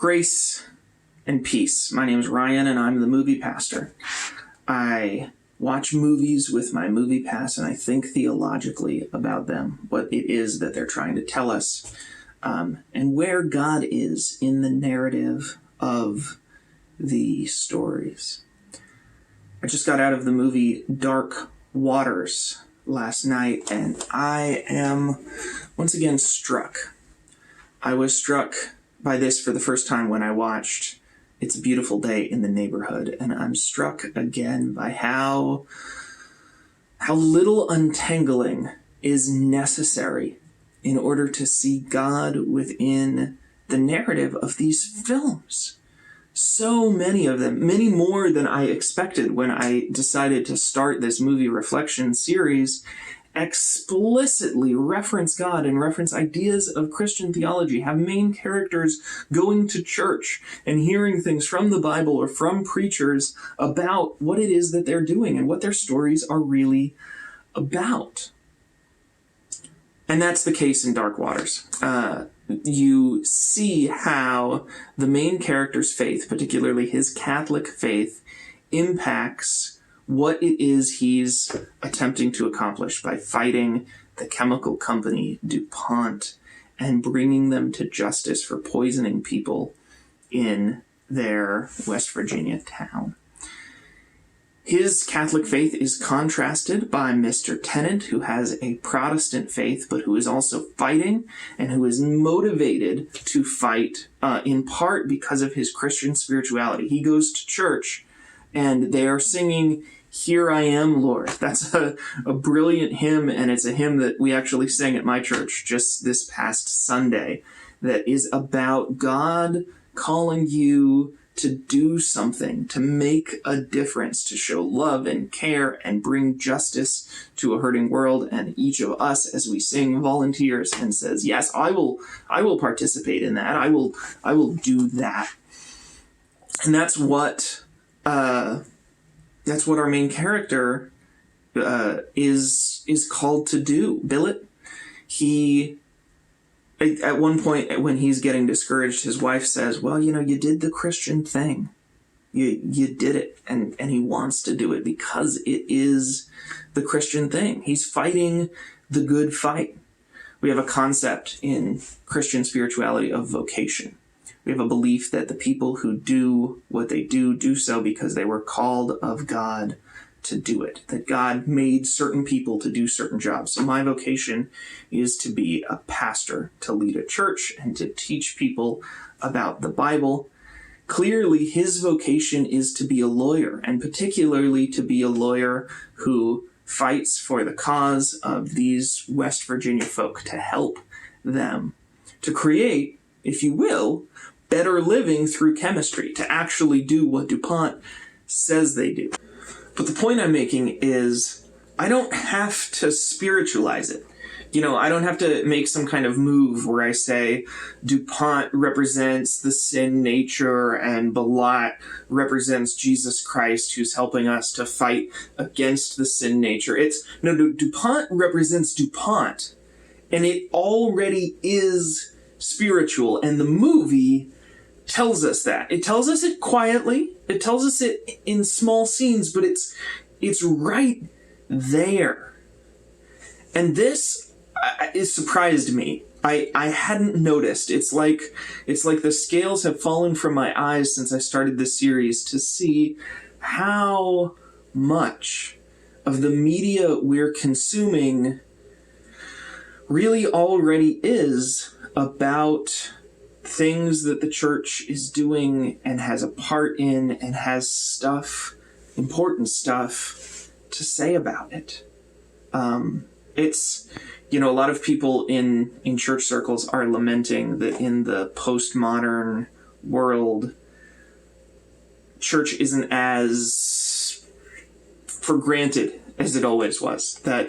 Grace and peace. My name is Ryan and I'm the movie pastor. I watch movies with my movie pass and I think theologically about them, what it is that they're trying to tell us, and where God is in the narrative of the stories. I just got out of the movie Dark Waters last night and I am once again struck. I was struck by this for the first time when I watched It's a Beautiful Day in the Neighborhood, and I'm struck again by how little untangling is necessary in order to see God within the narrative of these films. So many of them, many more than I expected when I decided to start this movie reflection series, explicitly reference God and reference ideas of Christian theology, have main characters going to church and hearing things from the Bible or from preachers about what it is that they're doing and what their stories are really about. And that's the case in Dark Waters. You see how the main character's faith, particularly his Catholic faith, impacts what it is he's attempting to accomplish by fighting the chemical company DuPont and bringing them to justice for poisoning people in their West Virginia town. His Catholic faith is contrasted by Mr. Tennant, who has a Protestant faith, but who is also fighting and who is motivated to fight in part because of his Christian spirituality. He goes to church and they are singing, "Here I Am, Lord." That's a brilliant hymn, and it's a hymn that we actually sang at my church just this past Sunday that is about God calling you to do something, to make a difference, to show love and care and bring justice to a hurting world. And each of us, as we sing, volunteers and says, yes, I will participate in that. I will do that. And that's what our main character is called to do. Billet, at one point when he's getting discouraged, his wife says, well, you did the Christian thing. You did it. And he wants to do it because it is the Christian thing. He's fighting the good fight. We have a concept in Christian spirituality of vocation. We have a belief that the people who do what they do so because they were called of God to do it, that God made certain people to do certain jobs. So my vocation is to be a pastor, to lead a church, and to teach people about the Bible. Clearly, his vocation is to be a lawyer, and particularly to be a lawyer who fights for the cause of these West Virginia folk, to help them, to create, if you will, better living through chemistry, to actually do what DuPont says they do. But the point I'm making is I don't have to spiritualize it. I don't have to make some kind of move where I say DuPont represents the sin nature and Balat represents Jesus Christ who's helping us to fight against the sin nature. DuPont represents DuPont, and it already is spiritual, and the movie tells us that. It tells us it quietly. It tells us it in small scenes, but it's right there. And this it surprised me. I hadn't noticed. It's like the scales have fallen from my eyes since I started this series to see how much of the media we're consuming really already is about things that the church is doing and has a part in and has important stuff to say about it. It's, a lot of people in church circles are lamenting that in the postmodern world, church isn't as for granted as it always was, that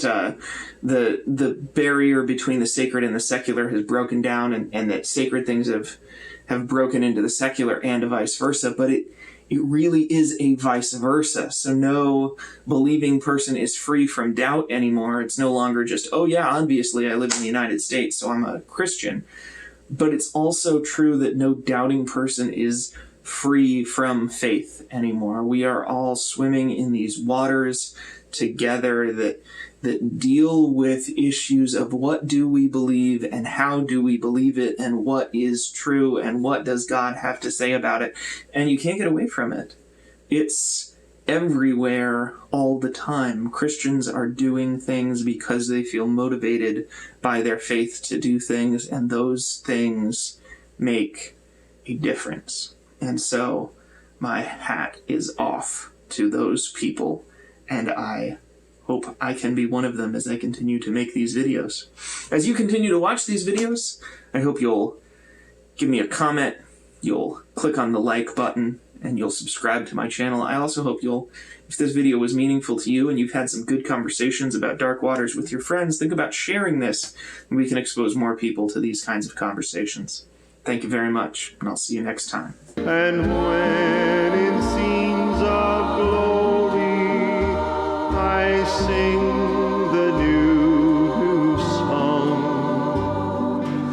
the barrier between the sacred and the secular has broken down, and that sacred things have broken into the secular and vice versa, but it really is a vice versa. So no believing person is free from doubt anymore. It's no longer just, oh yeah, obviously I live in the United States, so I'm a Christian. But it's also true that no doubting person is free from faith anymore. We are all swimming in these waters together that deal with issues of what do we believe and how do we believe it and what is true and what does God have to say about it. And you can't get away from it. It's everywhere all the time. Christians are doing things because they feel motivated by their faith to do things, and those things make a difference. And so my hat is off to those people, and I hope I can be one of them as I continue to make these videos. As you continue to watch these videos, I hope you'll give me a comment, you'll click on the like button, and you'll subscribe to my channel. I also hope you'll, if this video was meaningful to you and you've had some good conversations about dark waters with your friends, think about sharing this, and we can expose more people to these kinds of conversations. Thank you very much, and I'll see you next time. And when in scenes of glory I sing the new song,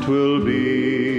'twill be